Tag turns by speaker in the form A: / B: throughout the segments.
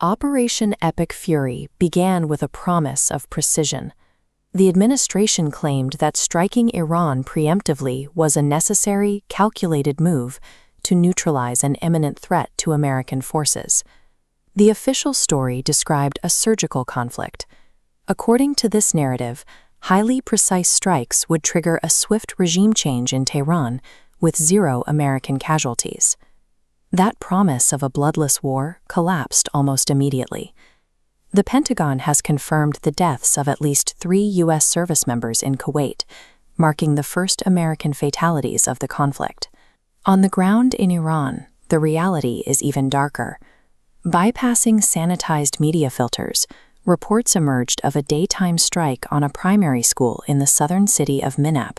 A: Operation Epic Fury began with a promise of precision. The administration claimed that striking Iran preemptively was a necessary, calculated move to neutralize an imminent threat to American forces. The official story described a surgical conflict. According to this narrative, highly precise strikes would trigger a swift regime change in Tehran with 0 American casualties. That promise of a bloodless war collapsed almost immediately. The Pentagon has confirmed the deaths of at least 3 U.S. service members in Kuwait, marking the first American fatalities of the conflict. On the ground in Iran, the reality is even darker. Bypassing sanitized media filters, reports emerged of a daytime strike on a primary school in the southern city of Minab.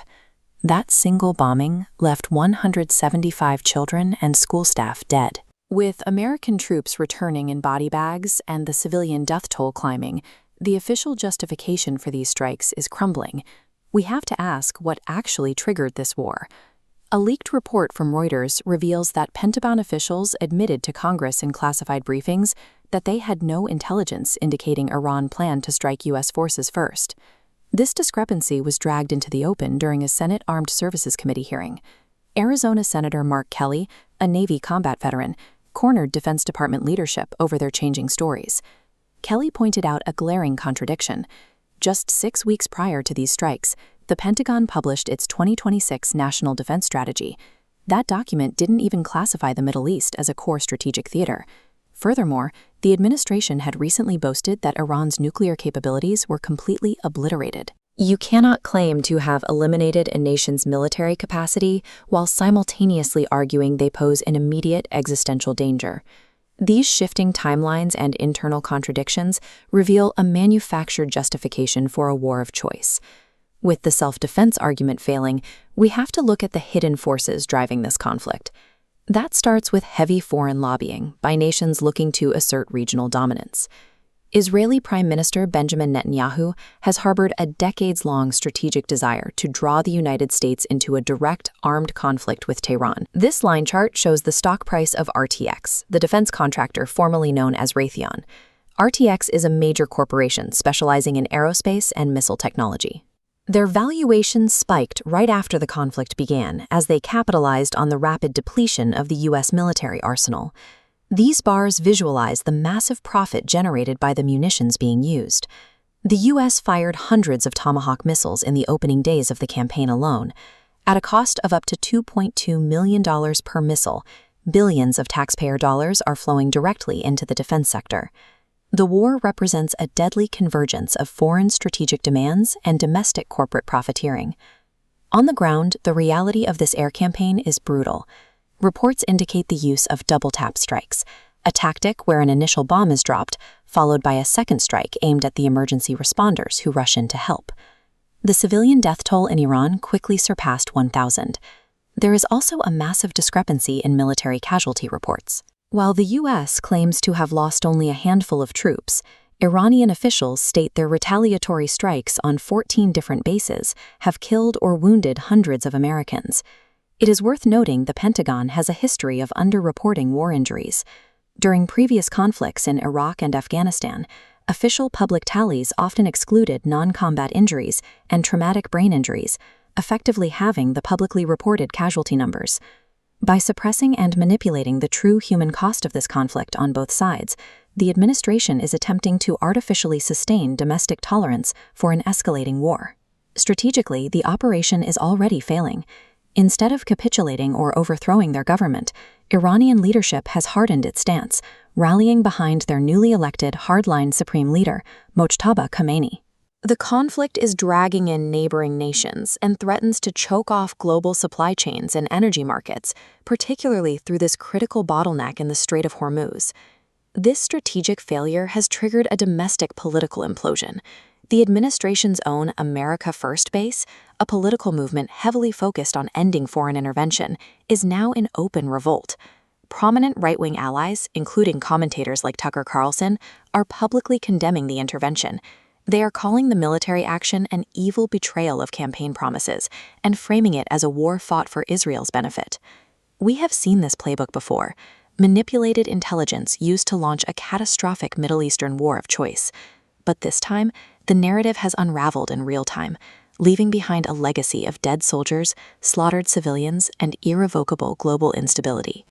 A: That single bombing left 175 children and school staff dead. With American troops returning in body bags and the civilian death toll climbing, the official justification for these strikes is crumbling. We have to ask what actually triggered this war. A leaked report from Reuters reveals that Pentagon officials admitted to Congress in classified briefings that they had no intelligence indicating Iran planned to strike U.S. forces first. This discrepancy was dragged into the open during a Senate Armed Services Committee hearing. Arizona Senator Mark Kelly, a Navy combat veteran, cornered Defense Department leadership over their changing stories. Kelly pointed out a glaring contradiction. Just 6 weeks prior to these strikes, the Pentagon published its 2026 National Defense Strategy. That document didn't even classify the Middle East as a core strategic theater. Furthermore, the administration had recently boasted that Iran's nuclear capabilities were completely obliterated. You cannot claim to have eliminated a nation's military capacity while simultaneously arguing they pose an immediate existential danger. These shifting timelines and internal contradictions reveal a manufactured justification for a war of choice. With the self-defense argument failing, we have to look at the hidden forces driving this conflict. That starts with heavy foreign lobbying by nations looking to assert regional dominance. Israeli Prime Minister Benjamin Netanyahu has harbored a decades-long strategic desire to draw the United States into a direct armed conflict with Tehran. This line chart shows the stock price of RTX, the defense contractor formerly known as Raytheon. RTX is a major corporation specializing in aerospace and missile technology. Their valuation spiked right after the conflict began as they capitalized on the rapid depletion of the U.S. military arsenal. These bars visualize the massive profit generated by the munitions being used. The U.S. fired hundreds of Tomahawk missiles in the opening days of the campaign alone. At a cost of up to $2.2 million per missile, billions of taxpayer dollars are flowing directly into the defense sector. The war represents a deadly convergence of foreign strategic demands and domestic corporate profiteering. On the ground, the reality of this air campaign is brutal. Reports indicate the use of double-tap strikes, a tactic where an initial bomb is dropped, followed by a second strike aimed at the emergency responders who rush in to help. The civilian death toll in Iran quickly surpassed 1,000. There is also a massive discrepancy in military casualty reports. While the U.S. claims to have lost only a handful of troops, Iranian officials state their retaliatory strikes on 14 different bases have killed or wounded hundreds of Americans. It is worth noting the Pentagon has a history of underreporting war injuries. During previous conflicts in Iraq and Afghanistan, official public tallies often excluded non-combat injuries and traumatic brain injuries, effectively halving the publicly reported casualty numbers. By suppressing and manipulating the true human cost of this conflict on both sides, the administration is attempting to artificially sustain domestic tolerance for an escalating war. Strategically, the operation is already failing. Instead of capitulating or overthrowing their government, Iranian leadership has hardened its stance, rallying behind their newly elected hardline supreme leader, Mojtaba Khamenei. The conflict is dragging in neighboring nations and threatens to choke off global supply chains and energy markets, particularly through this critical bottleneck in the Strait of Hormuz. This strategic failure has triggered a domestic political implosion. The administration's own America First base, a political movement heavily focused on ending foreign intervention, is now in open revolt. Prominent right-wing allies, including commentators like Tucker Carlson, are publicly condemning the intervention. They are calling the military action an evil betrayal of campaign promises and framing it as a war fought for Israel's benefit. We have seen this playbook before. manipulated intelligence used to launch a catastrophic Middle Eastern war of choice. But this time, the narrative has unraveled in real time, leaving behind a legacy of dead soldiers, slaughtered civilians, and irrevocable global instability.